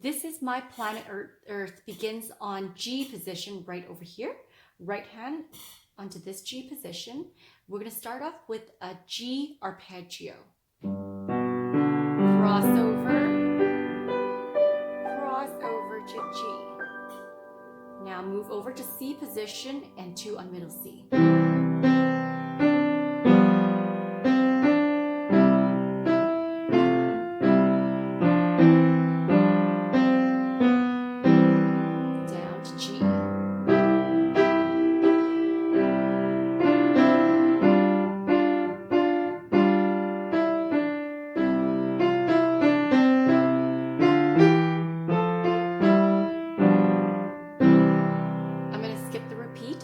This is my planet Earth begins on G position right over here. Right hand onto this G position. We're going to start off with a G arpeggio. Cross over to G. Now move over to C position and 2 on middle C. Down to G.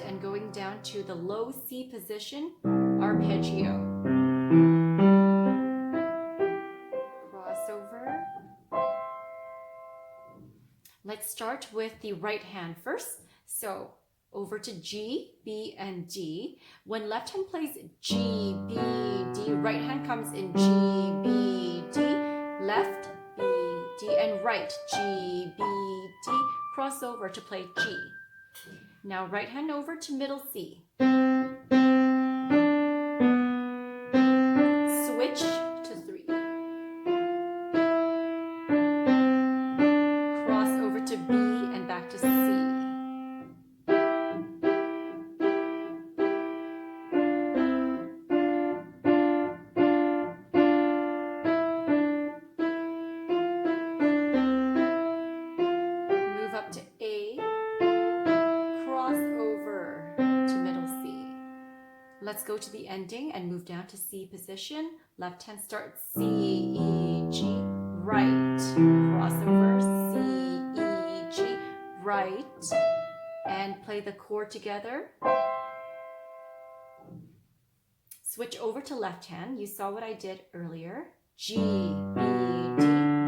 And going down to the low C position, arpeggio. Crossover. Let's start with the right hand first. So over to G, B, and D. When left hand plays G, B, D, right hand comes in G, B, D, left, B, D, and right, G, B, D, cross over to play G. Now right hand over to middle C. Switch to 3. Cross over to B and back to C. Move up to A. Let's go to the ending and move down to C position. Left hand start C, E, G, right. Crossover, C, E, G, right. And play the chord together. Switch over to left hand. You saw what I did earlier. G, B, D,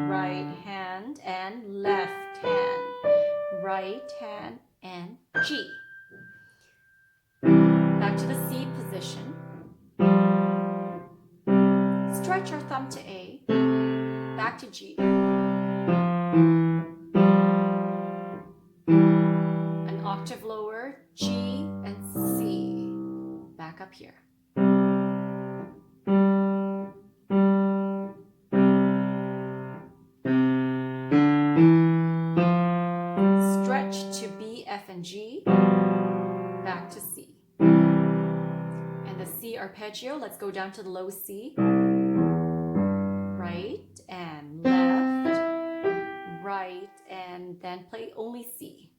right hand and left hand. Right hand and G. Back to the C position. Stretch our thumb to A. Back to G. An octave lower, G and C. Back up here. Stretch to B, F, and G. Back to C. The C arpeggio, let's go down to the low C. Right and left, right, and then play only C.